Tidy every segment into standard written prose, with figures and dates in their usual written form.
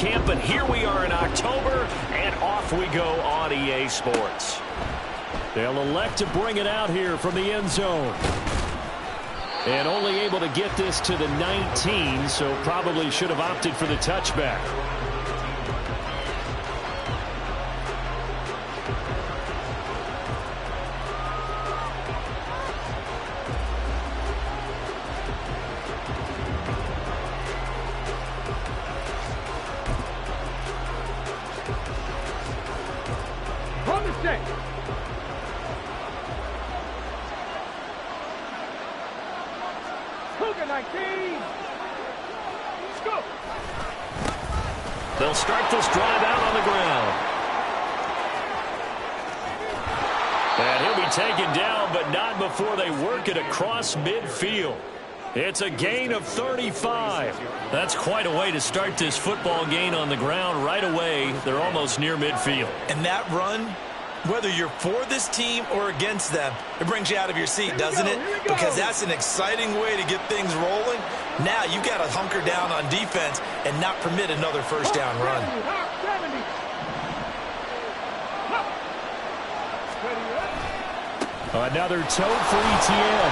camp, but here we are in October, and off we go on EA Sports. They'll elect to bring it out here from the end zone. And only able to get this to the 19, so probably should have opted for the touchback. They'll start this drive out on the ground. And he'll be taken down, but not before they work it across midfield. It's a gain of 35. That's quite a way to start this football game on the ground right away. They're almost near midfield. And that run, whether you're for this team or against them, it brings you out of your seat, doesn't it? Because that's an exciting way to get things rolling. Now you got to hunker down on defense and not permit another first down run. Another toe for ETN.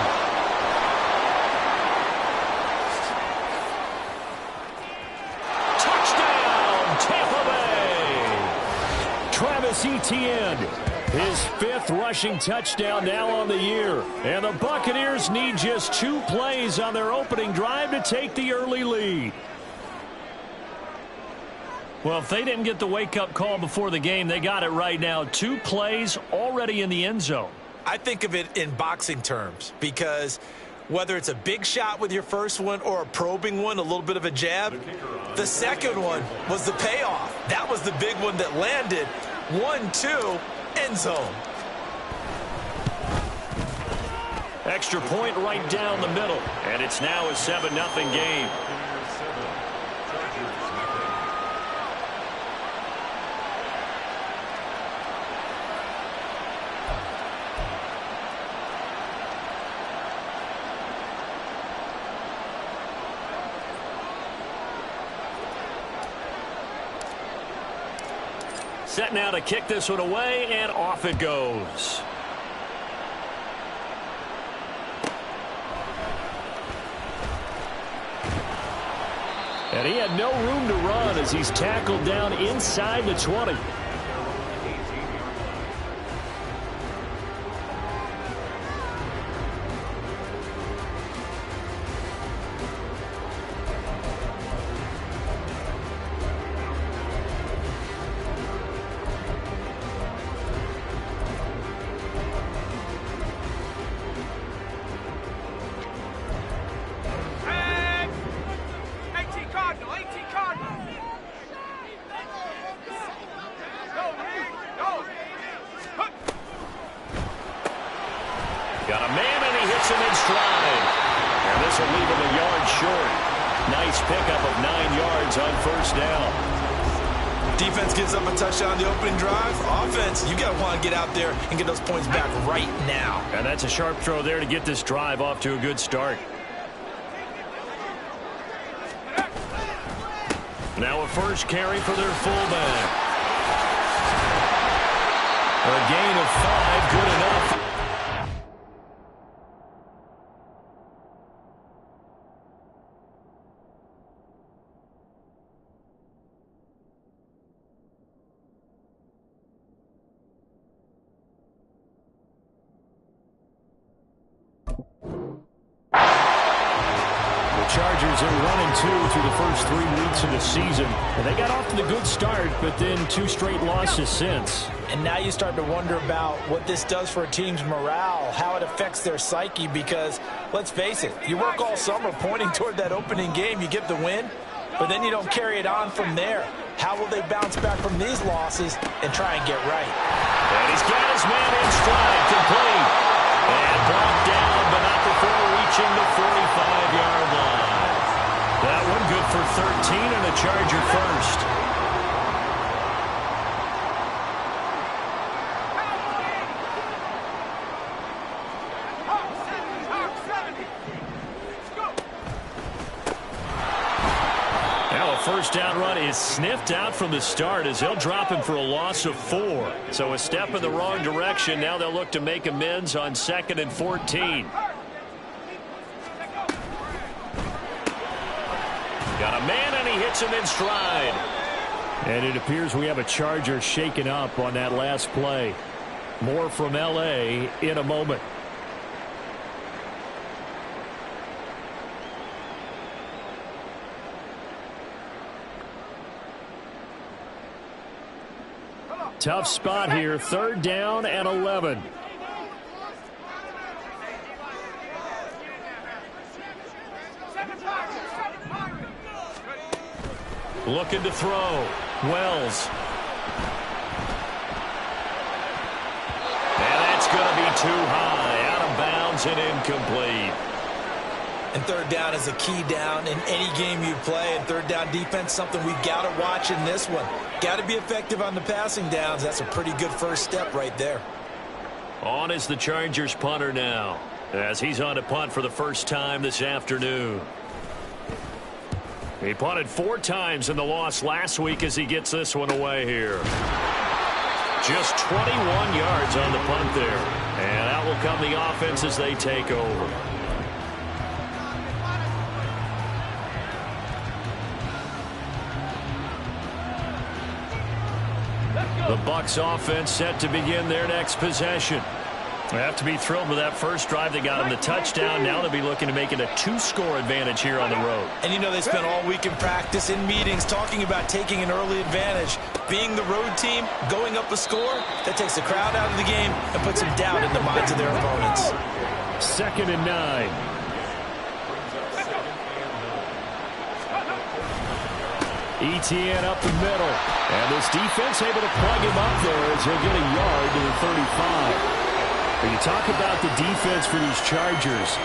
Touchdown, Tampa Bay. Travis Etienne, his 5th rushing touchdown now on the year. And the Buccaneers need just 2 plays on their opening drive to take the early lead. Well, if they didn't get the wake-up call before the game, they got it right now. 2 plays already in the end zone. I think of it in boxing terms because whether it's a big shot with your first one or a probing one, a little bit of a jab, the second one was the payoff. That was the big one that landed. 1-2, end zone. Extra point right down the middle, and it's now a 7-0 game. Set now to kick this one away, and off it goes. And he had no room to run as he's tackled down inside the 20. Got a man, and he hits him in stride. And this will leave him a yard short. Nice pickup of 9 yards on first down. Defense gives up a touchdown on the opening drive. Offense, you got to want to get out there and get those points back right now. And that's a sharp throw there to get this drive off to a good start. Now a first carry for their fullback. A gain of 5, good enough. Chargers are 1-2 through the first 3 weeks of the season. And they got off to the good start, but then 2 straight losses since. And now you start to wonder about what this does for a team's morale, how it affects their psyche, because let's face it, you work all summer pointing toward that opening game, you get the win, but then you don't carry it on from there. How will they bounce back from these losses and try and get right? And he's got his man in stride, complete. And brought down, but not before reaching the 45-yard line. That one good for 13 and a Charger first. Now a first down run is sniffed out from the start as they'll drop him for a loss of 4. So a step in the wrong direction. Now they'll look to make amends on 2nd and 14. Got a man, and he hits him in stride. And it appears we have a Charger shaken up on that last play. More from L.A. in a moment. Tough spot here. 3rd down and 11. Looking to throw. Wells. And that's going to be too high. Out of bounds and incomplete. And 3rd down is a key down in any game you play. And 3rd down defense, something we've got to watch in this one. Got to be effective on the passing downs. That's a pretty good first step right there. On is the Chargers punter now, as he's on to punt for the first time this afternoon. He punted 4 times in the loss last week as he gets this one away here. Just 21 yards on the punt there. And out will come the offense as they take over. The Bucs offense set to begin their next possession. They have to be thrilled with that first drive. They got him the touchdown. Now they'll be looking to make it a 2-score advantage here on the road. And you know they spent all week in practice, in meetings, talking about taking an early advantage. Being the road team, going up a score, that takes the crowd out of the game and puts some doubt in the minds of their opponents. 2nd and 9. Etienne up the middle. And this defense able to plug him up there as he'll get a yard to the 35. When you talk about the defense for these Chargers,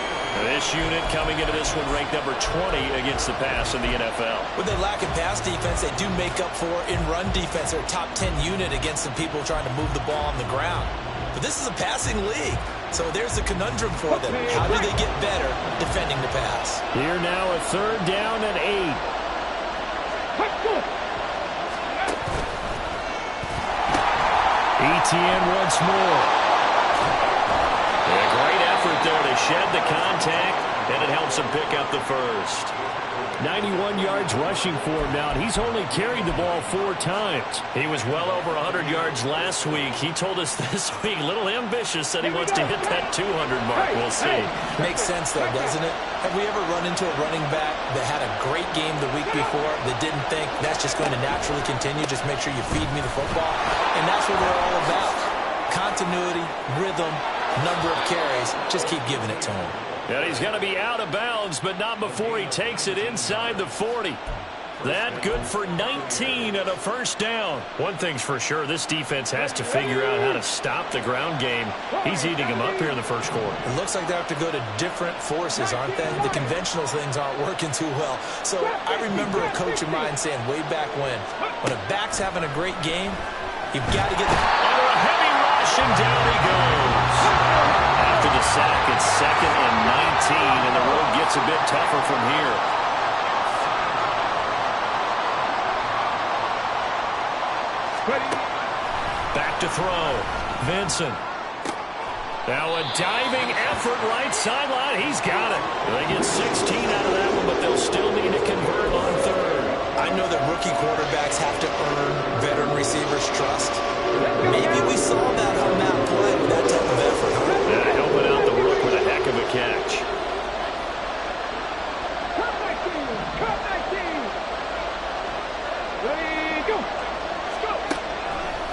this unit coming into this one ranked number 20 against the pass in the NFL. When they lack in pass defense, they do make up for in run defense. They're a top 10 unit against some people trying to move the ball on the ground. But this is a passing league, so there's a conundrum for them. How do they get better defending the pass? Here now a 3rd down and 8. Etienne once more. A great effort there to shed the contact, and it helps him pick up the first. 91 yards rushing for him now, and he's only carried the ball 4 times. He was well over 100 yards last week. He told us this week, a little ambitious, said he wants to hit that 200 mark. We'll see. Makes sense, though, doesn't it? Have we ever run into a running back that had a great game the week before that didn't think that's just going to naturally continue? Just make sure you feed me the football. And that's what we're all about. Continuity, rhythm, number of carries. Just keep giving it to him. And he's going to be out of bounds, but not before he takes it inside the 40. That good for 19 and a first down. One thing's for sure, this defense has to figure out how to stop the ground game. He's eating them up here in the first quarter. It looks like they have to go to different forces, aren't they? The conventional things aren't working too well. So I remember a coach of mine saying way back when a back's having a great game, you've got to get under a heavy rush, and down he goes. After the sack, it's 2nd and 19, and the road gets a bit tougher from here. Back to throw. Vincent. Now a diving effort right sideline. He's got it. They get 16 out of that one, but they'll still need to convert on 3rd. I know that rookie quarterbacks have to earn veteran receivers' trust. Maybe we saw that on that play with that type of effort. Yeah, helping out the rook with a heck of a catch.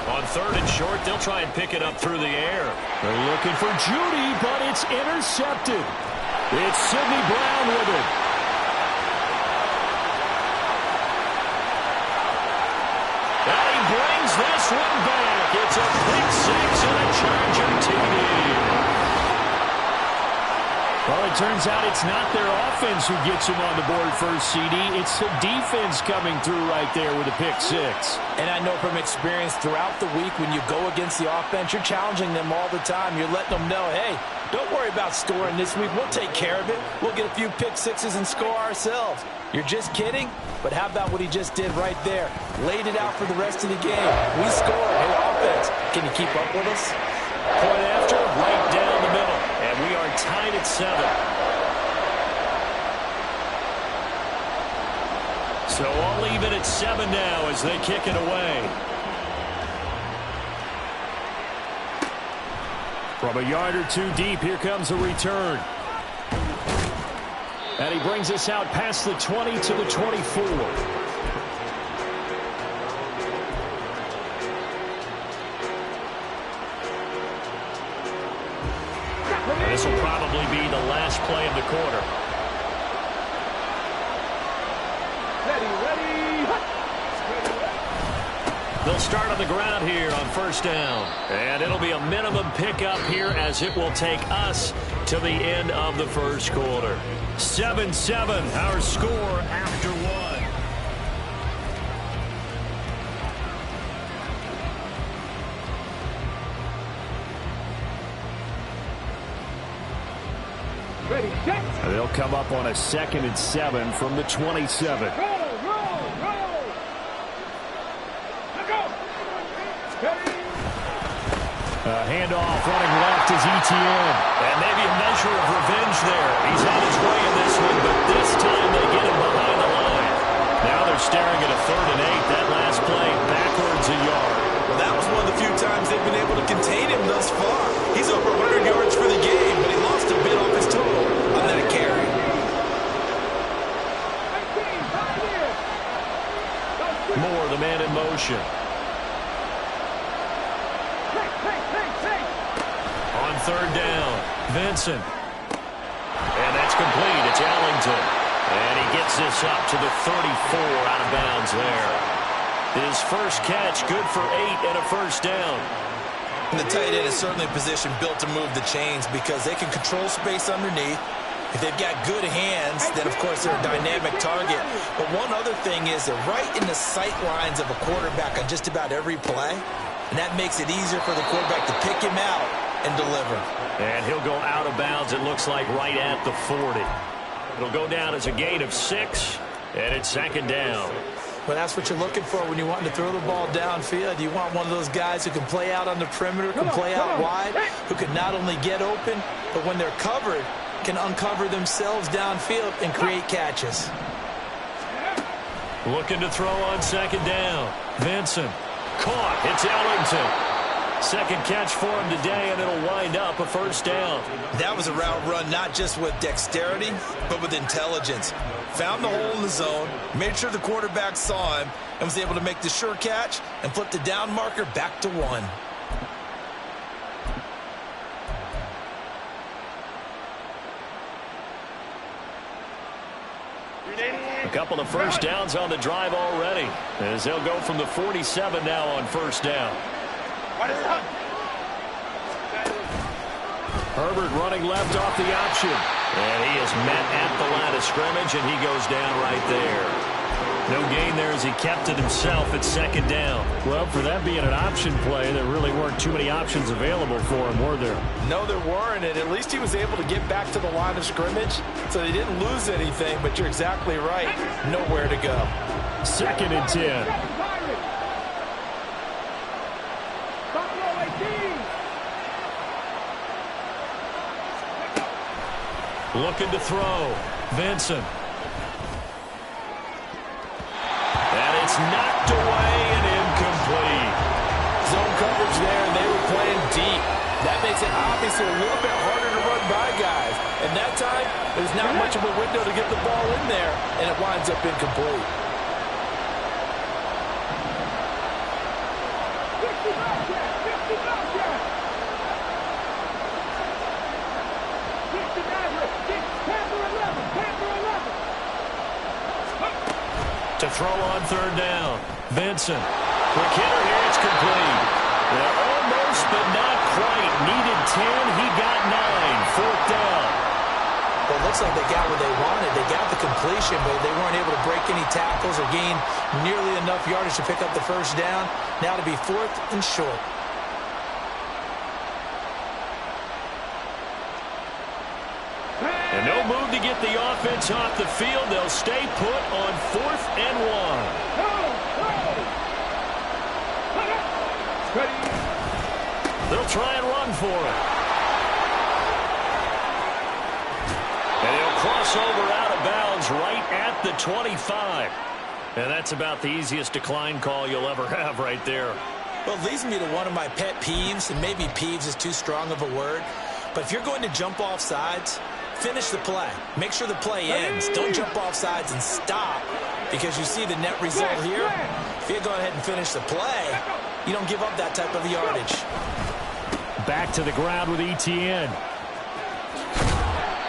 On 3rd and short, they'll try and pick it up through the air. They're looking for Judy, but it's intercepted. It's Sidney Brown with it. And he brings this one back. It's a pick 6 and a Charger TD. Well, the turns out it's not their offense who gets them on the board first, CD. It's the defense coming through right there with a pick six. And I know from experience throughout the week when you go against the offense, you're challenging them all the time. You're letting them know, hey, don't worry about scoring this week. We'll take care of it. We'll get a few pick sixes and score ourselves. You're just kidding? But how about what he just did right there? Laid it out for the rest of the game. We scored. Hey, offense, can you keep up with us? Point after, right down the middle. And we are tied at 7. So all even at 7 now as they kick it away. From a yard or two deep, here comes a return. And he brings us out past the 20 to the 24. And this will probably be the last play of the quarter. They'll start on the ground here on first down. And it'll be a minimum pickup here as it will take us to the end of the first quarter. 7-7, our score after 1. Ready, set. And they'll come up on a 2nd and 7 from the 27. Handoff running left is ETN. And maybe a measure of revenge there. He's had his way in this one, but this time they get him behind the line. Now they're staring at a 3rd and 8. That last play backwards a yard. Well, that was one of the few times they've been able to contain him thus far. He's over 100 yards for the game, but he lost a bit off his total on that carry. Moore, the man in motion. On 3rd down, Vincent. And that's complete. It's Ellington. And he gets this up to the 34 out of bounds there. His first catch, good for 8 and a first down. And the tight end is certainly a position built to move the chains because they can control space underneath. If they've got good hands, then, of course, they're a dynamic target. But one other thing is they're right in the sight lines of a quarterback on just about every play. And that makes it easier for the quarterback to pick him out and deliver. And he'll go out of bounds, it looks like, right at the 40. It'll go down as a gain of 6, and it's 2nd down. Well, that's what you're looking for when you're wanting to throw the ball downfield. You want one of those guys who can play out on the perimeter, can play out wide, who can not only get open, but when they're covered, can uncover themselves downfield and create catches. Looking to throw on 2nd down. Vincent. Caught. It's Ellington. Second catch for him today, and it'll wind up a first down. That was a route run not just with dexterity, but with intelligence. Found the hole in the zone, made sure the quarterback saw him, and was able to make the sure catch and flip the down marker back to 1. A couple of first downs on the drive already, as they'll go from the 47 now on first down. Herbert running left off the option. And he is met at the line of scrimmage, and he goes down right there. No gain there as he kept it himself at 2nd down. Well, for that being an option play, there really weren't too many options available for him, were there? No, there weren't, and at least he was able to get back to the line of scrimmage, so he didn't lose anything, but you're exactly right. Nowhere to go. 2nd and 10. Looking to throw. Vincent. And it's knocked away and incomplete. Zone coverage there, and they were playing deep. That makes it obviously a little bit harder to run by guys. And that time, there's not much of a window to get the ball in there, and it winds up incomplete. To throw on 3rd down. Vincent. Quick hitter here. It's complete. Almost, but not quite. Needed 10. He got 9. 4th down. Well, looks like they got what they wanted. They got the completion, but they weren't able to break any tackles or gain nearly enough yardage to pick up the first down. Now to be 4th and short. And no move to get the offense off the field. They'll stay put on 4th and 1. They'll try and run for it. And he'll cross over out of bounds right at the 25. And that's about the easiest decline call you'll ever have right there. Well, it leads me to one of my pet peeves, and maybe peeves is too strong of a word. But if you're going to jump off sides, finish the play. Make sure the play ends. Don't jump off sides and stop, because you see the net result here. If you go ahead and finish the play, you don't give up that type of yardage. Back to the ground with Etienne.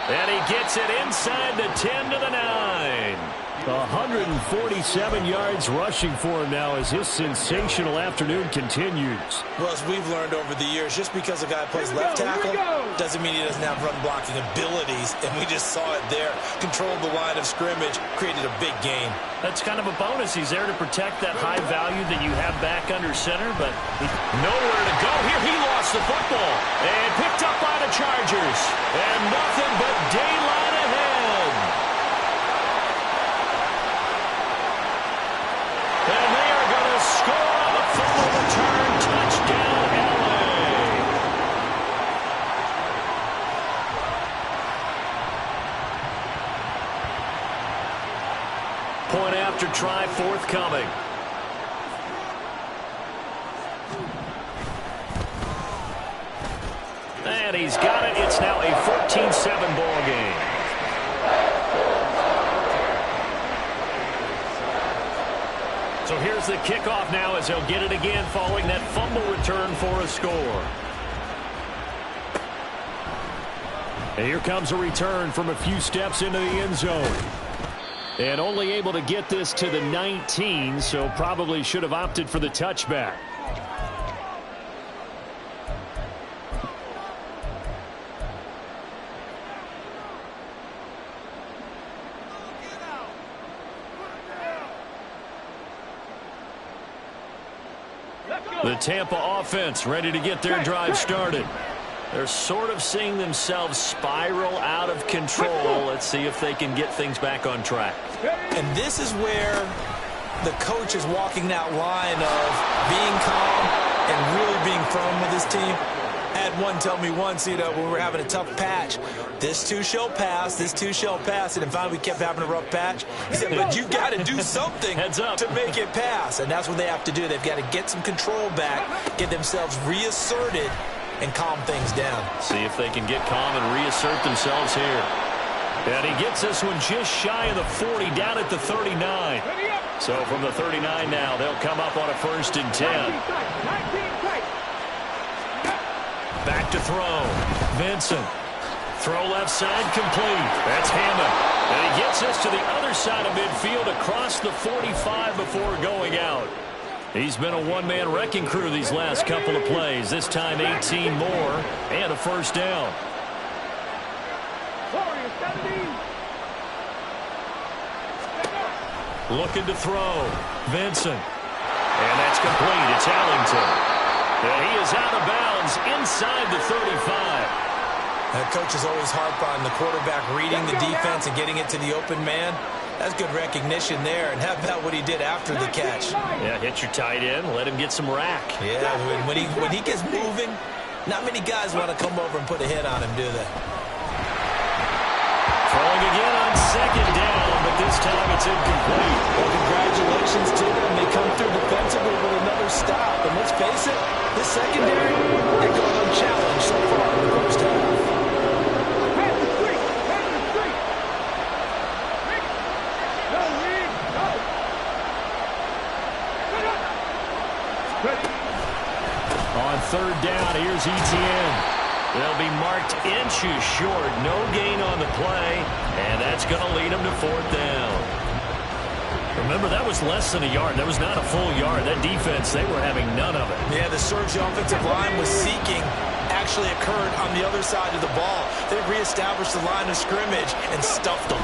And he gets it inside the 10 to the 9. 147 yards rushing for him now as his sensational afternoon continues. Well, as we've learned over the years, just because a guy plays left tackle doesn't mean he doesn't have run blocking abilities, and we just saw it there. Controlled the line of scrimmage, created a big gain. That's kind of a bonus. He's there to protect that high value that you have back under center, but nowhere to go here. He lost the football and picked up by the Chargers. And nothing but daylight ahead. And they are going to score on the fumble return. Touchdown, LA. Point after try forthcoming. And he's got it. It's now a 14-7 ball game. So here's the kickoff now as he'll get it again following that fumble return for a score. And here comes a return from a few steps into the end zone. And only able to get this to the 19, so probably should have opted for the touchback. The Tampa offense ready to get their drive started. They're sort of seeing themselves spiral out of control. Let's see if they can get things back on track. And this is where the coach is walking that line of being calm and really being firm with his team. I had one tell me once, when we were having a tough patch, this too shall pass, this too shall pass, and finally we kept having a rough patch. He said, but you got to do something to make it pass, and that's what they have to do. They've got to get some control back, get themselves reasserted, and calm things down. See if they can get calm and reassert themselves here. And he gets this one just shy of the 40, down at the 39. So from the 39 now, they'll come up on a 1st and 10. Back to throw. Vincent. Throw left side complete. That's Hammond. And he gets this to the other side of midfield across the 45 before going out. He's been a one-man wrecking crew these last couple of plays. This time 18 more and a 1st down. Looking to throw. Vincent. And that's complete. It's Allington. And he is out of bounds inside the 35. That coach is always harp on the quarterback reading the defense and getting it to the open man. That's good recognition there. And how about what he did after the catch? Yeah, hit your tight end, let him get some rack. Yeah, when he gets moving, not many guys want to come over and put a hit on him, do they? Throwing again on 2nd down, but this time it's incomplete. Well, congratulations to them. They come through defensively with another stop. And let's face it, this secondary, they're going unchallenged so far in the first half. On 3rd down, here's Etienne. They'll be marked inches short. No gain on the play, and that's going to lead them to 4th down. Remember, that was less than a yard. That was not a full yard. That defense, they were having none of it. Yeah, the surge offensive line was seeking actually occurred on the other side of the ball. They reestablished the line of scrimmage and stuffed them.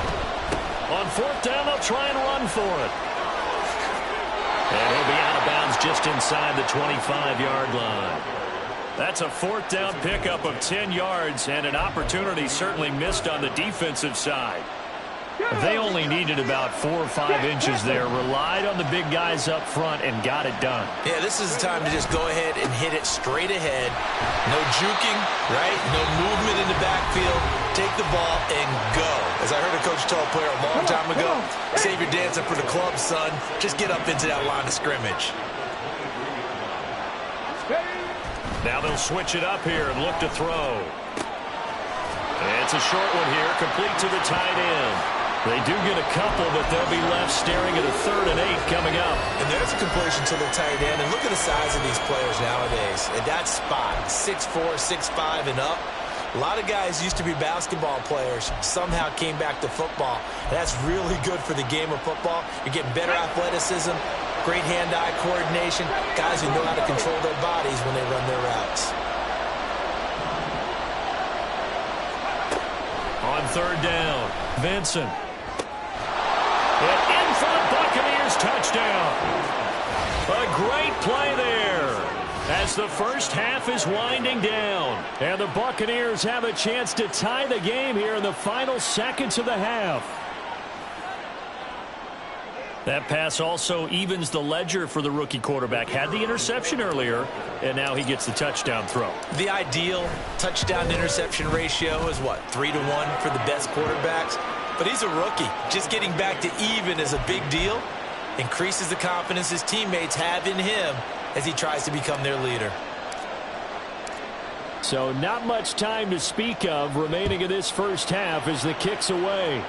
On fourth down, they'll try and run for it. And he'll be out of bounds just inside the 25-yard line. That's a fourth down pickup of 10 yards and an opportunity certainly missed on the defensive side. They only needed about 4 or 5 inches there, relied on the big guys up front, and got it done. Yeah, this is the time to just go ahead and hit it straight ahead. No juking, right? No movement in the backfield. Take the ball and go. As I heard a coach tell a player a long time ago, save your dancing for the club, son. Just get up into that line of scrimmage. Now they'll switch it up here and look to throw. It's a short one here, complete to the tight end. They do get a couple, but they'll be left staring at a 3rd and 8 coming up. And there's a completion to the tight end. And look at the size of these players nowadays. At that spot, 6'4", 6'5", and up. A lot of guys used to be basketball players, somehow came back to football. And that's really good for the game of football. You're getting better athleticism, great hand-eye coordination, guys who know how to control their bodies when they run their routes. On 3rd down, Vincent. And in for the Buccaneers, touchdown. A great play there as the first half is winding down. And the Buccaneers have a chance to tie the game here in the final seconds of the half. That pass also evens the ledger for the rookie quarterback. Had the interception earlier, and now he gets the touchdown throw. The ideal touchdown-interception ratio is what, 3-to-1 for the best quarterbacks? But he's a rookie. Just getting back to even is a big deal. Increases the confidence his teammates have in him as he tries to become their leader. So not much time to speak of remaining in this first half as the kick's away.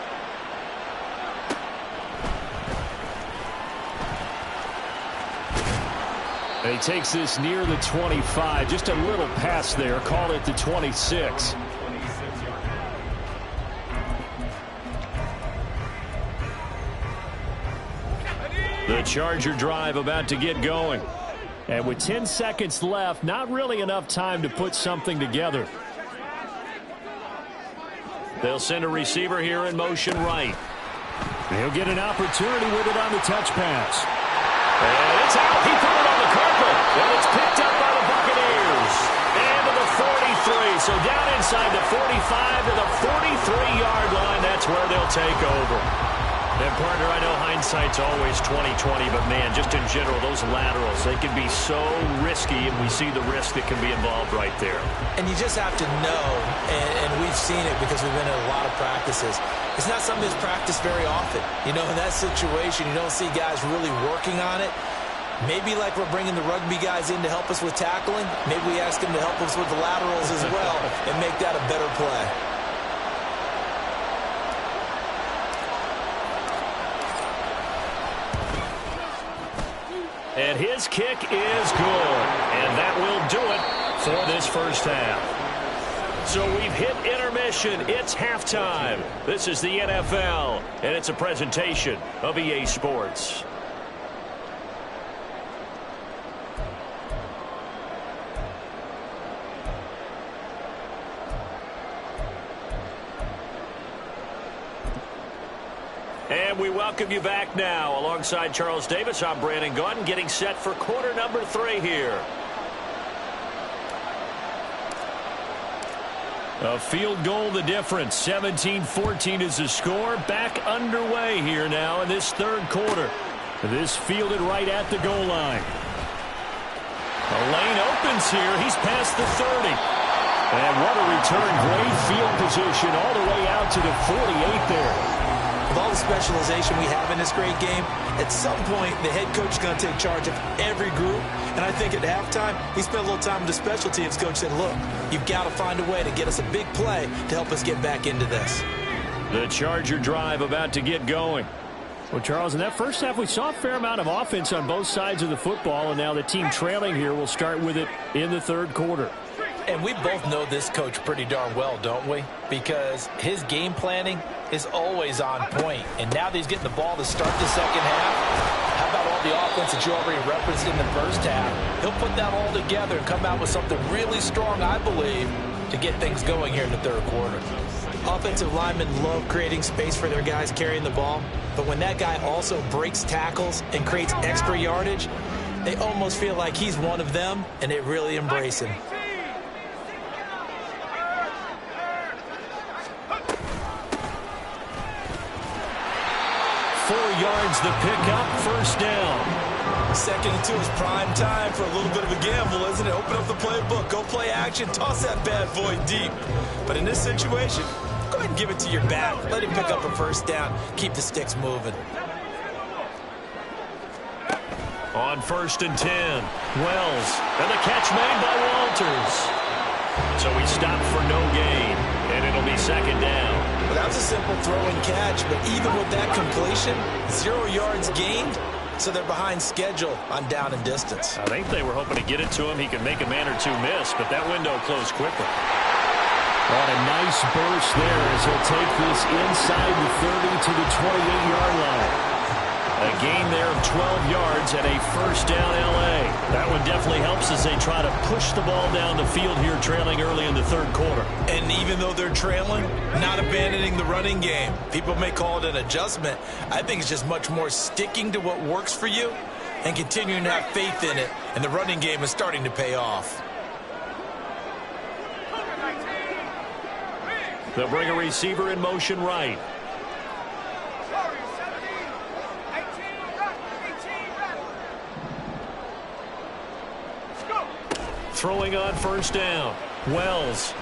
And he takes this near the 25. Just a little pass there. Call it the 26. The Charger drive about to get going. And with 10 seconds left, not really enough time to put something together. They'll send a receiver here in motion right. He'll get an opportunity with it on the touch pass. And it's out. He put it on the carpet. And it's picked up by the Buccaneers. And to the 43. So down inside the 45 to the 43-yard line. That's where they'll take over. And, partner, I know hindsight's always 20/20, but, man, just in general, those laterals, they can be so risky, and we see the risk that can be involved right there. And you just have to know, and we've seen it because we've been in a lot of practices, it's not something that's practiced very often. You know, in that situation, you don't see guys really working on it. Maybe like we're bringing the rugby guys in to help us with tackling, maybe we ask them to help us with the laterals as well and make that a better play. And his kick is good. And that will do it for this first half. So we've hit intermission. It's halftime. This is the NFL, and it's a presentation of EA Sports. And we welcome you back now. Alongside Charles Davis, I'm Brandon Gaudin, getting set for quarter number 3 here. A field goal the difference. 17-14 is the score. Back underway here now in this third quarter. This fielded right at the goal line. The lane opens here. He's past the 30. And what a return. Great field position all the way out to the 48 there. With all the specialization we have in this great game, at some point the head coach is going to take charge of every group. And I think at halftime, he spent a little time with the special teams coach, said, look, you've got to find a way to get us a big play to help us get back into this. The Charger drive about to get going. Well, Charles, in that first half, we saw a fair amount of offense on both sides of the football, and now the team trailing here will start with it in the third quarter. And we both know this coach pretty darn well, don't we? Because his game planning is always on point. And now that he's getting the ball to start the second half, how how about all the offense that you already referenced in the first half? He'll put that all together and come out with something really strong, I believe, to get things going here in the third quarter. Offensive linemen love creating space for their guys carrying the ball, but when that guy also breaks tackles and creates extra yardage, they almost feel like he's one of them, and they really embrace him. Yards the pickup, first down. 2nd and 2 is prime time for a little bit of a gamble, isn't it? Open up the playbook, go play action, toss that bad boy deep. But in this situation, go ahead and give it to your back. Let him pick up a first down. Keep the sticks moving. On 1st and 10, Wells, and the catch made by Walters. So he stopped for no gain, and it'll be 2nd down. Well, that was a simple throw and catch, but even with that completion, 0 yards gained, so they're behind schedule on down and distance. I think they were hoping to get it to him. He could make a man or two miss, but that window closed quickly. On a nice burst there as he'll take this inside the 30 to the 28-yard line. A gain there of 12 yards and a first down L.A. That one definitely helps as they try to push the ball down the field here, trailing early in the third quarter. And even though they're trailing, not abandoning the running game. People may call it an adjustment. I think it's just much more sticking to what works for you and continuing to have faith in it. And the running game is starting to pay off. They'll bring a receiver in motion right. Throwing on first down, Wells.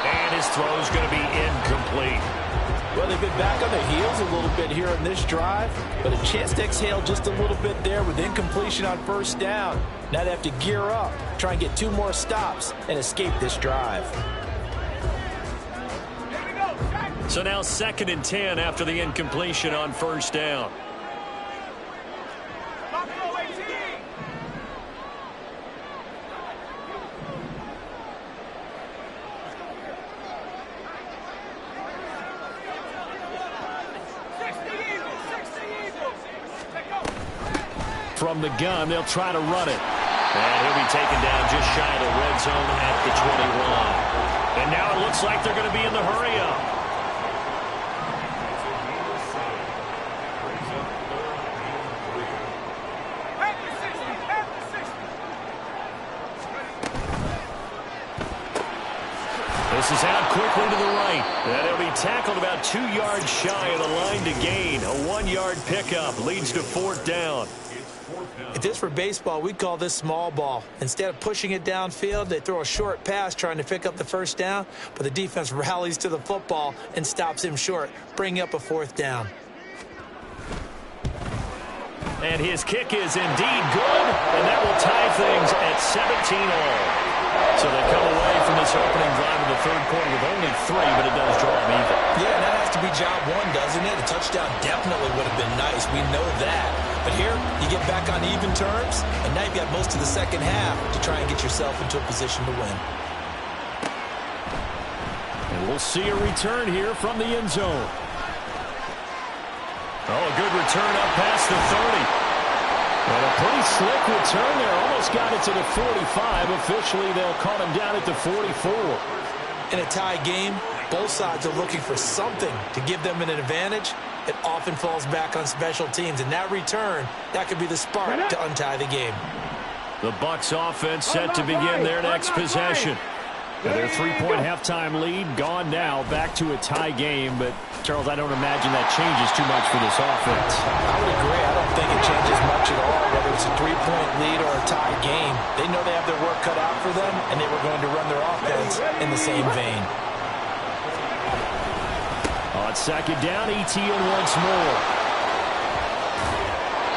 And his throw's going to be incomplete. Well, they've been back on their heels a little bit here in this drive, but a chance to exhale just a little bit there with incompletion on first down. Now they have to gear up, try and get 2 more stops, and escape this drive. So now 2nd and 10 after the incompletion on first down. From the gun, they'll try to run it. And he'll be taken down just shy of the red zone at the 21. And now it looks like they're going to be in the hurry-up. This is out quickly to the right. And he'll be tackled about 2 yards shy of the line to gain. A 1-yard pickup leads to 4th down. If this were baseball, we'd call this small ball. Instead of pushing it downfield, they throw a short pass trying to pick up the first down, but the defense rallies to the football and stops him short, bringing up a 4th down. And his kick is indeed good, and that will tie things at 17-all. So they come away from this opening drive in the third quarter with only 3, but it does draw them even. Yeah, and that has to be job 1, doesn't it? A touchdown definitely would have been nice. We know that. But here, you get back on even terms, and now you've got most of the second half to try and get yourself into a position to win. And we'll see a return here from the end zone. Oh, a good return up past the 30. And a pretty slick return there. Almost got it to the 45. Officially, they'll call him down at the 44. In a tie game, both sides are looking for something to give them an advantage. It often falls back on special teams. And that return, that could be the spark to untie the game. The Bucs offense set to begin their next possession. And their 3-point halftime lead gone now, back to a tie game. But, Charles, I don't imagine that changes too much for this offense. I would agree. I don't think it changes much at all, whether it's a 3-point lead or a tie game. They know they have their work cut out for them, and they were going to run their offense in the same vein. On 2nd down, ETN once more.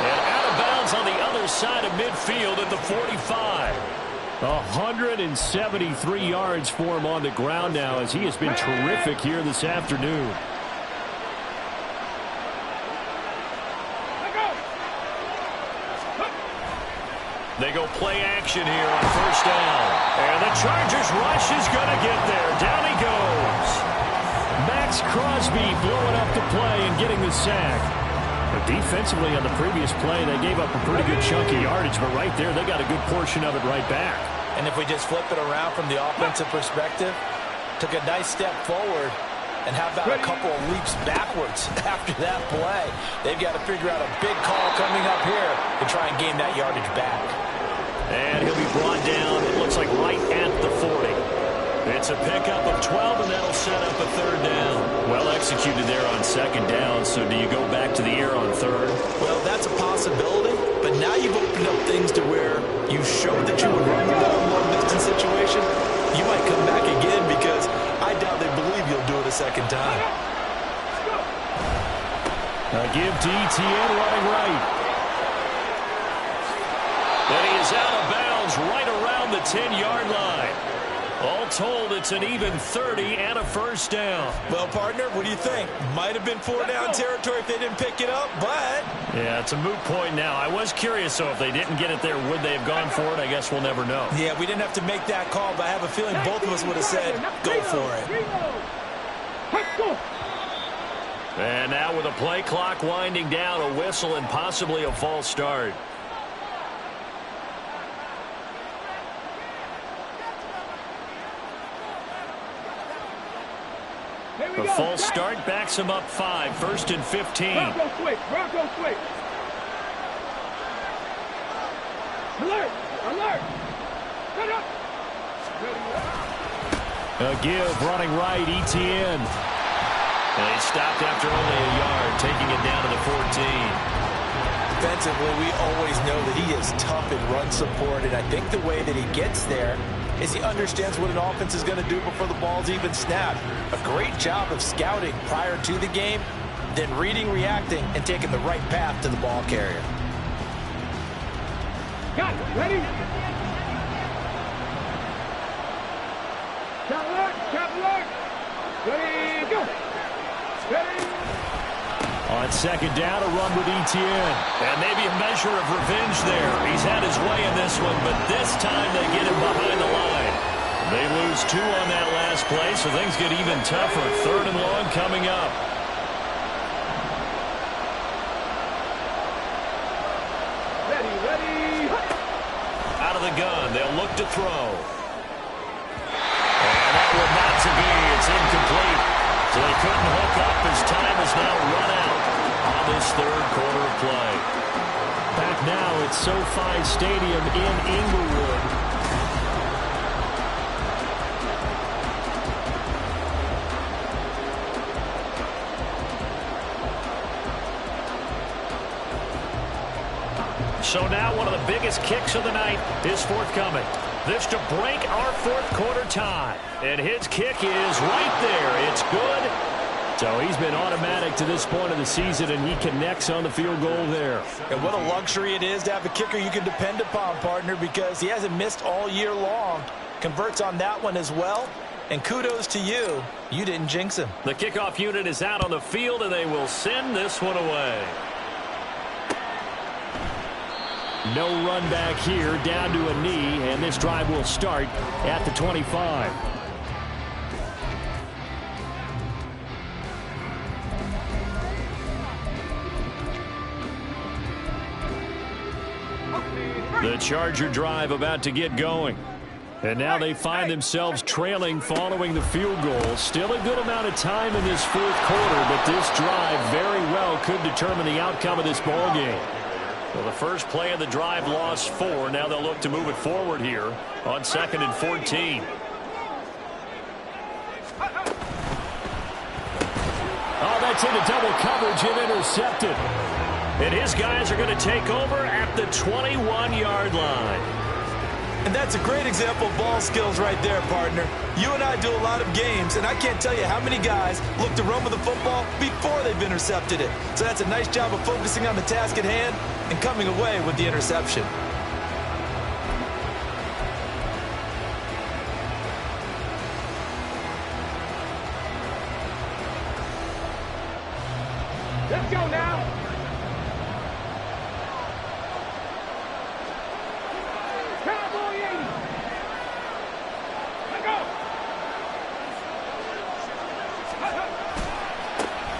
And out of bounds on the other side of midfield at the 45. 173 yards for him on the ground now, as he has been terrific here this afternoon. They go play action here on first down. And the Chargers rush is going to get there. Down he goes. Max Crosby blowing up the play and getting the sack. The Defensively on the previous play, they gave up a pretty good chunk of yardage, but right there, they got a good portion of it right back. And if we just flip it around from the offensive perspective, took a nice step forward, and how about a couple of leaps backwards after that play? They've got to figure out a big call coming up here to try and gain that yardage back. And he'll be brought down, it looks like right at the 40. It's a pickup of 12, and that'll set up a third down. Well executed there on second down, so do you go back to the air on third? Well, that's a possibility, but now you've opened up things to where you showed that you would run the ball in long-distance situation. You might come back again because I doubt they believe you'll do it a second time. A give to ETN running right. And he is out of bounds right around the 10-yard line. All told, it's an even 30 and a first down. Well, partner, what do you think? Might have been 4-down territory if they didn't pick it up, but... Yeah, it's a moot point now. I was curious, so if they didn't get it there, would they have gone for it? I guess we'll never know. Yeah, we didn't have to make that call, but I have a feeling both of us would have said, go for it. And now with a play clock winding down, a whistle and possibly a false start. A false start backs him up 5, 1st and 15. Bronco switch. Alert. Set up. A give running right, ETN. And he stopped after only a yard, taking it down to the 14. Defensively, we always know that he is tough in run support, and I think the way that he gets there is he understands what an offense is going to do before the ball's even snapped. A great job of scouting prior to the game, then reading, reacting, and taking the right path to the ball carrier. Got it. Ready? Shot alert. Ready, go. Ready. On second down, a run with ETN. And maybe a measure of revenge there. He's had his way in this one, but this time they get him behind the line. They lose 2 on that last play, so things get even tougher. 3rd and long coming up. Ready. Out of the gun, they'll look to throw. And that one not to be. It's incomplete. So they couldn't hook up as time has now run out on this 3rd quarter of play. Back now at SoFi Stadium in Inglewood. So now one of the biggest kicks of the night is forthcoming. This to break our 4th quarter tie. And his kick is right there. It's good. So he's been automatic to this point of the season, and he connects on the field goal there. And what a luxury it is to have a kicker you can depend upon, partner, because he hasn't missed all year long. Converts on that one as well. And kudos to you. You didn't jinx him. The kickoff unit is out on the field, and they will send this one away. No run back here, down to a knee, and this drive will start at the 25. The Charger drive about to get going. And now they find themselves trailing following the field goal. Still a good amount of time in this 4th quarter, but this drive very well could determine the outcome of this ball game. Well, the first play of the drive lost 4. Now they'll look to move it forward here on 2nd and 14. Oh, that's into double coverage and intercepted. And his guys are going to take over at the 21-yard line. And that's a great example of ball skills right there, partner. You and I do a lot of games, and I can't tell you how many guys look to run with the football before they've intercepted it. So that's a nice job of focusing on the task at hand and coming away with the interception. Let's go now. Cowboy 80. Let's go.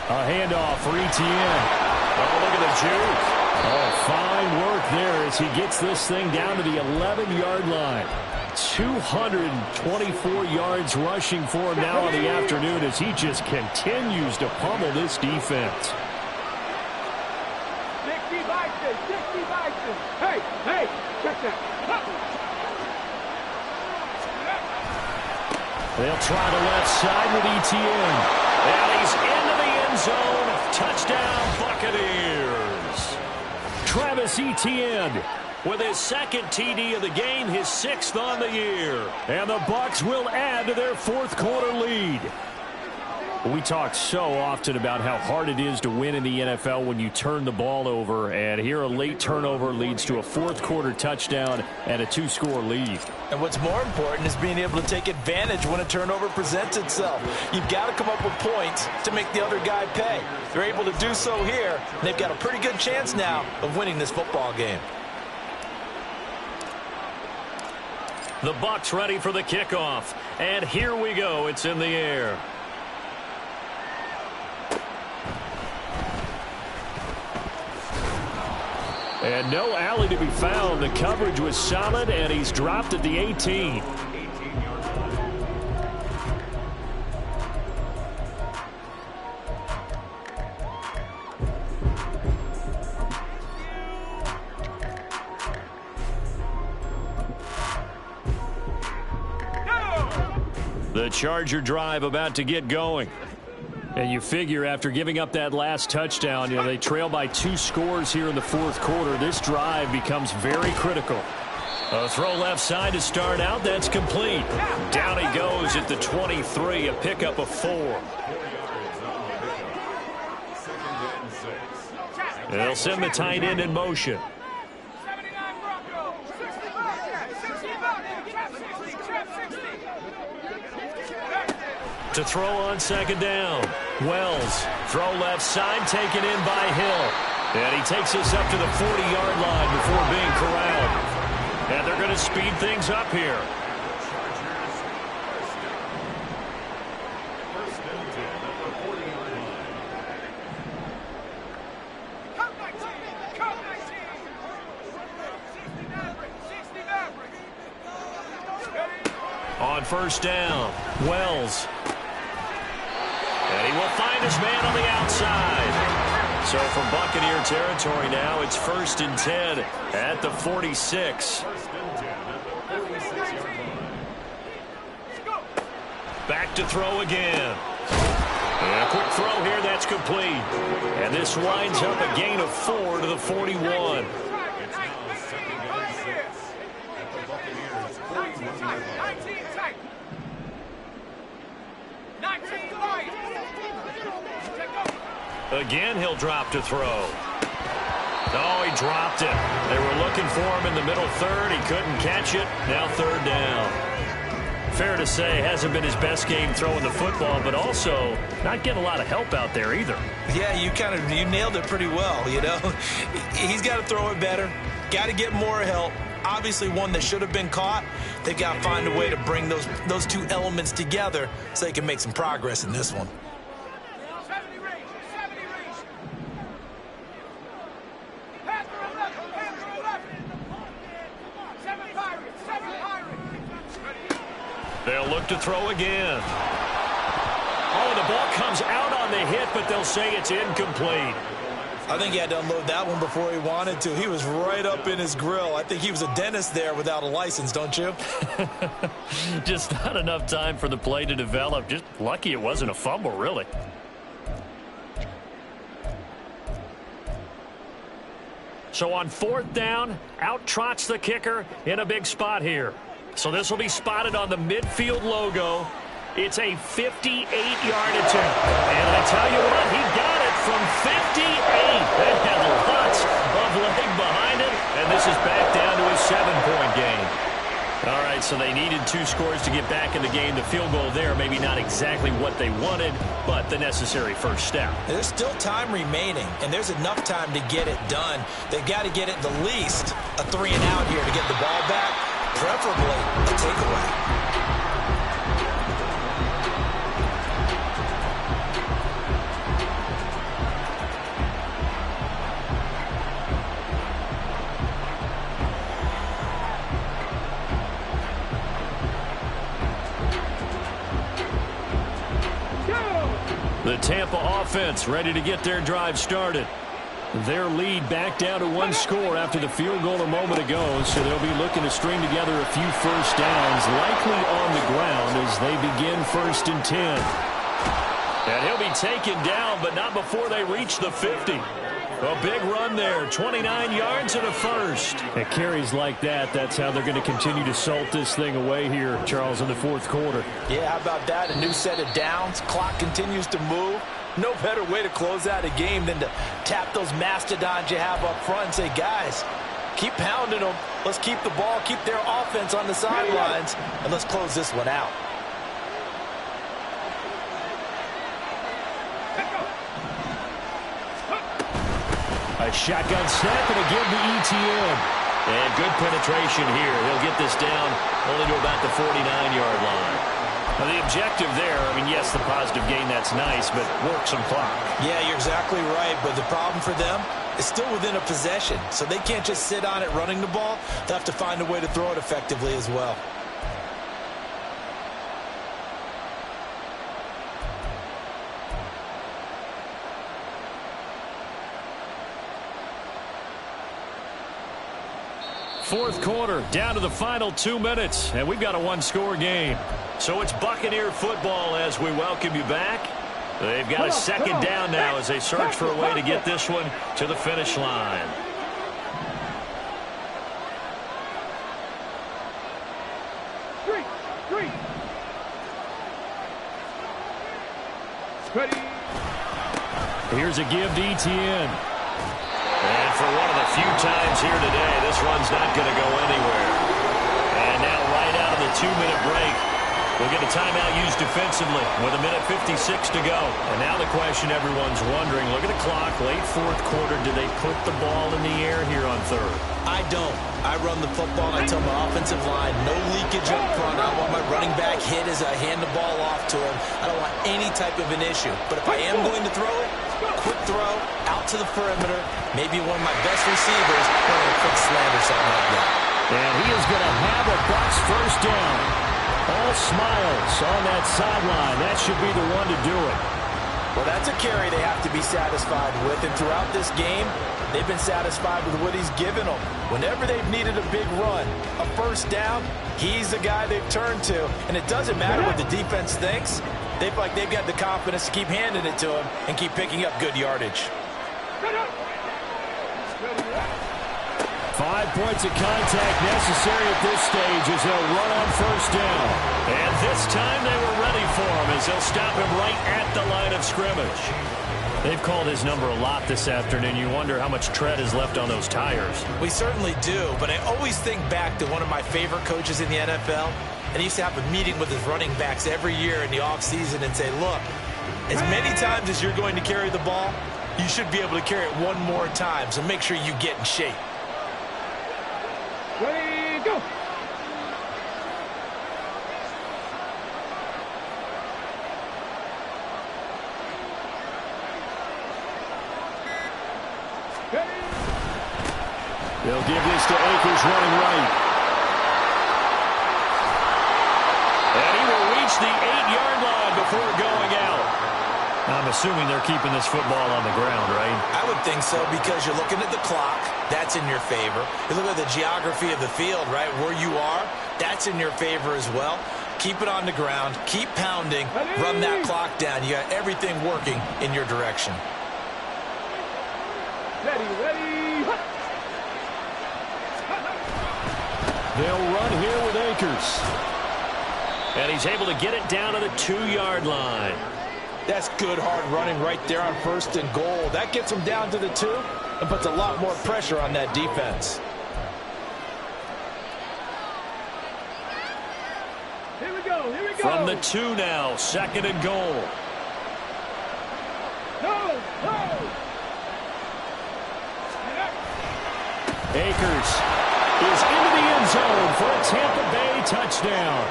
A handoff for ETN. Oh, look at the juke. Oh, fine work there as he gets this thing down to the 11-yard line. 224 yards rushing for him now on the afternoon as he just continues to pummel this defense. 60 Bison, 60 Bison. Hey, check that. They'll try the left side with Etienne. And he's into the end zone. Touchdown, Buccaneers. Travis Etienne with his second TD of the game, his 6th on the year. And the Bucs will add to their fourth quarter lead. We talk so often about how hard it is to win in the NFL when you turn the ball over. And here a late turnover leads to a fourth quarter touchdown and a 2-score lead. And what's more important is being able to take advantage when a turnover presents itself. You've got to come up with points to make the other guy pay. They're able to do so here, and they've got a pretty good chance now of winning this football game. The Bucs ready for the kickoff. And here we go. It's in the air. And no alley to be found. The coverage was solid, and he's dropped at the 18. The Charger drive about to get going. And you figure after giving up that last touchdown, they trail by 2 scores here in the fourth quarter. This drive becomes very critical. A throw left side to start out. That's complete. Down he goes at the 23, a pickup of 4. They'll send the tight end in motion. To throw on second down. Wells, throw left side, taken in by Hill. And he takes us up to the 40-yard line before being corralled. And they're going to speed things up here. On first down, Wells. And he will find his man on the outside. So from Buccaneer territory now, it's 1st and 10 at the 46. Back to throw again. And a quick throw here, that's complete. And this winds up a gain of 4 to the 41. Again, he'll drop to throw. Oh, he dropped it. They were looking for him in the middle third. He couldn't catch it. Now 3rd down. Fair to say, hasn't been his best game throwing the football, but also not getting a lot of help out there either. Yeah, you nailed it pretty well, He's got to throw it better. Got to get more help. Obviously one that should have been caught. They've got to find a way to bring those two elements together so they can make some progress in this one. They'll look to throw again. Oh, the ball comes out on the hit, but they'll say it's incomplete. I think he had to unload that one before he wanted to. He was right up in his grill. I think he was a dentist there without a license, don't you? Just not enough time for the play to develop. Just lucky it wasn't a fumble, really. So on 4th down, out trots the kicker in a big spot here. So this will be spotted on the midfield logo. It's a 58-yard attempt. And I tell you what, he got it from 58. That had lots of leg behind it. And this is back down to a 7-point game. All right, so they needed 2 scores to get back in the game. The field goal there, maybe not exactly what they wanted, but the necessary first step. There's still time remaining, and there's enough time to get it done. They've got to get it the least a 3-and-out here to get the ball back, preferably a takeaway. The Tampa offense ready to get their drive started. Their lead back down to 1 score after the field goal a moment ago, so they'll be looking to string together a few first downs, likely on the ground as they begin 1st and 10. And he'll be taken down, but not before they reach the 50. A big run there, 29 yards and a first. At carries like that, that's how they're going to continue to salt this thing away here, Charles, in the 4th quarter. Yeah, how about that? A new set of downs. Clock continues to move. No better way to close out a game than to tap those mastodons you have up front and say, guys, keep pounding them. Let's keep the ball, keep their offense on the sidelines, and let's close this one out. A shotgun snap and a give to ETN. And good penetration here. He'll get this down only to about the 49-yard line. Now the objective there, I mean, yes, the positive gain, that's nice, but work some clock. Yeah, you're exactly right, but the problem for them is still within a possession, so they can't just sit on it running the ball. They'll have to find a way to throw it effectively as well. Fourth quarter, down to the final 2 minutes, and we've got a 1-score game. So it's Buccaneer football as we welcome you back. They've got a second down now as they search for a way to get this one to the finish line. Ready. Here's a give to ETN. And for one of the few times here today, this run's not going to go anywhere. And now right out of the 2-minute break, we'll get a timeout used defensively with 1:56 to go. And now the question everyone's wondering, look at the clock, late 4th quarter, do they put the ball in the air here on 3rd? I don't. I run the football, and I tell my offensive line, no leakage up front. I want my running back hit as I hand the ball off to him. I don't want any type of an issue. But if I am going to throw it, quick throw, out to the perimeter, maybe one of my best receivers, running a quick slant or something like that. And he is going to have a Bucs first down. All smiles on that sideline. That should be the one to do it. Well, that's a carry they have to be satisfied with. And throughout this game, they've been satisfied with what he's given them. Whenever they've needed a big run, a first down, he's the guy they've turned to. And it doesn't matter what the defense thinks. They feel like they've got the confidence to keep handing it to him and keep picking up good yardage. 5 points of contact necessary at this stage as they'll run on first down. And this time they were ready for him as they'll stop him right at the line of scrimmage. They've called his number a lot this afternoon. You wonder how much tread is left on those tires. We certainly do, but I always think back to one of my favorite coaches in the NFL, and he used to have a meeting with his running backs every year in the offseason and say, look, as many times as you're going to carry the ball, you should be able to carry it one more time, so make sure you get in shape. Ready, go. They'll give this to Akers running right. And he will reach the 8-yard line before going out. I'm assuming they're keeping this football on the ground, right? I would think so because you're looking at the clock. That's in your favor. You look at the geography of the field, right, where you are. That's in your favor as well. Keep it on the ground. Keep pounding. Run that clock down. You got everything working in your direction. Ready. They'll run here with Akers. And he's able to get it down to the 2-yard line. That's good, hard running right there on 1st and goal. That gets them down to the 2 and puts a lot more pressure on that defense. Here we go. From the 2 now, 2nd and goal. No. Akers is into the end zone for a Tampa Bay touchdown.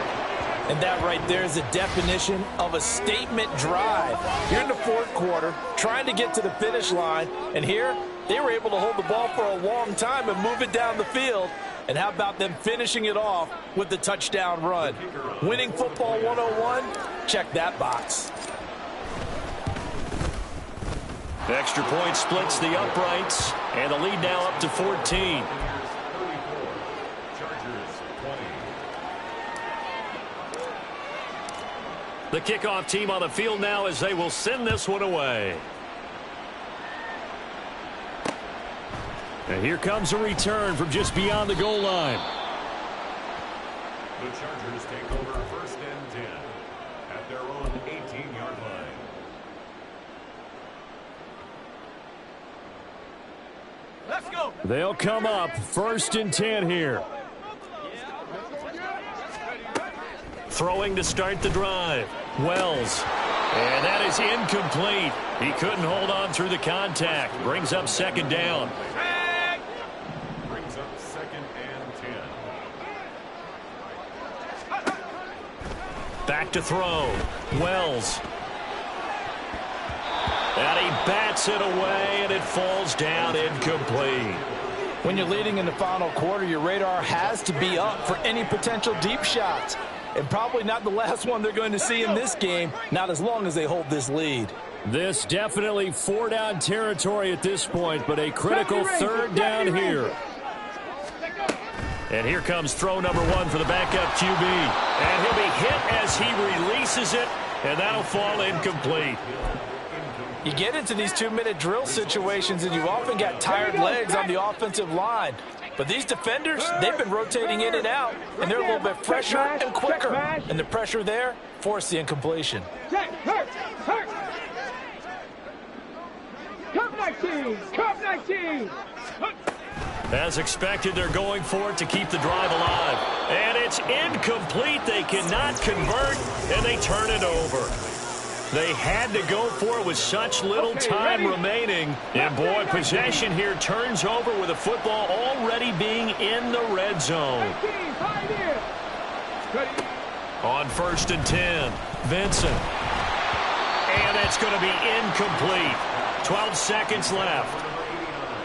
And that right there is the definition of a statement drive. You're in the 4th quarter, trying to get to the finish line, and here they were able to hold the ball for a long time and move it down the field. And how about them finishing it off with the touchdown run? Winning football 101, check that box. Extra point splits the uprights, and the lead now up to 14. The kickoff team on the field now as they will send this one away. And here comes a return from just beyond the goal line. The Chargers take over 1st and 10 at their own 18-yard line. Let's go. They'll come up 1st and 10 here. Throwing to start the drive. Wells. And that is incomplete. He couldn't hold on through the contact. Brings up 2nd down. Brings up 2nd and 10. Back to throw. Wells. And he bats it away, and it falls down incomplete. When you're leading in the final quarter, your radar has to be up for any potential deep shots. And probably not the last one they're going to see in this game, not as long as they hold this lead. This definitely 4-down territory at this point, but a critical 3rd down here. And here comes throw number 1 for the backup QB. And he'll be hit as he releases it, and that'll fall incomplete. You get into these 2-minute drill situations, and you've often got tired legs on the offensive line. But these defenders, they've been rotating in and out, and they're a little bit fresher and quicker. And the pressure there forced the incompletion. Come 19! Come 19! As expected, they're going for it to keep the drive alive. And it's incomplete. They cannot convert, and they turn it over. They had to go for it with such little time remaining. And, boy, possession here turns over with the football already being in the red zone. On 1st and 10, Vincent. And that's going to be incomplete. 12 seconds left.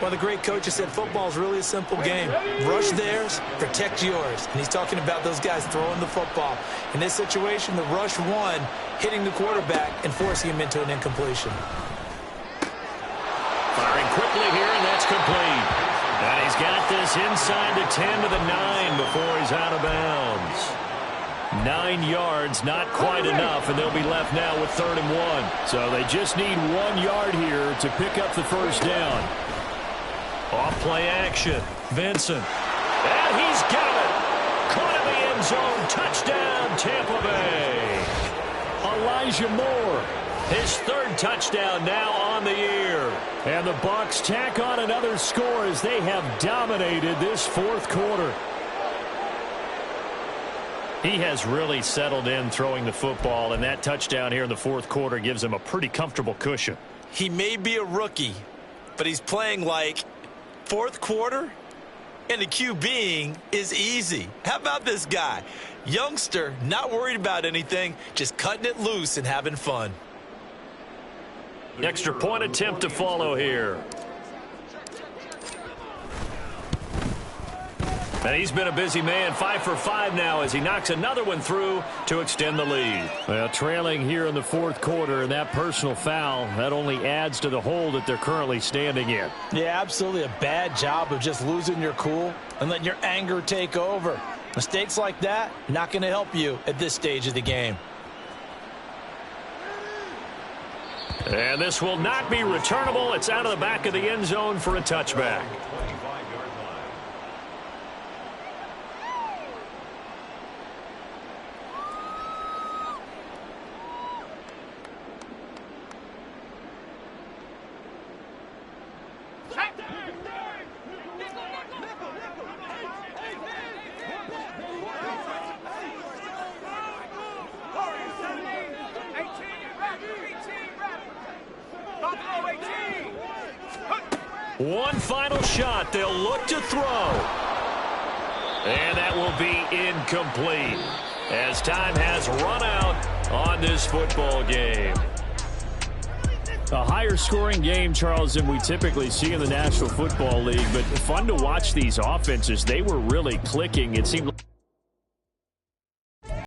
Well, the great coach has said football is really a simple game. Rush theirs, protect yours. And he's talking about those guys throwing the football. In this situation, the rush won, hitting the quarterback and forcing him into an incompletion. Firing quickly here, and that's complete. And he's got this inside the 10 to the 9 before he's out of bounds. 9 yards, not quite enough, and they'll be left now with 3rd and 1. So they just need 1 yard here to pick up the 1st down. Off play action. Vincent. And he's got it. Caught in the end zone. Touchdown, Tampa Bay. Elijah Moore. His 3rd touchdown now on the year. And the Bucs tack on another score as they have dominated this 4th quarter. He has really settled in throwing the football, and that touchdown here in the 4th quarter gives him a pretty comfortable cushion. He may be a rookie, but he's playing like 4th quarter, and the QBing is easy. How about this guy? Youngster, not worried about anything, just cutting it loose and having fun. Extra point attempt to follow here. And he's been a busy man, 5 for 5 now as he knocks another one through to extend the lead. Well, trailing here in the 4th quarter, and that personal foul, that only adds to the hole that they're currently standing in. Yeah, absolutely a bad job of just losing your cool and letting your anger take over. Mistakes like that, not going to help you at this stage of the game. And this will not be returnable. It's out of the back of the end zone for a touchback. One final shot. They'll look to throw. And that will be incomplete as time has run out on this football game. A higher scoring game, Charles, than we typically see in the National Football League, but fun to watch these offenses. They were really clicking. It seemed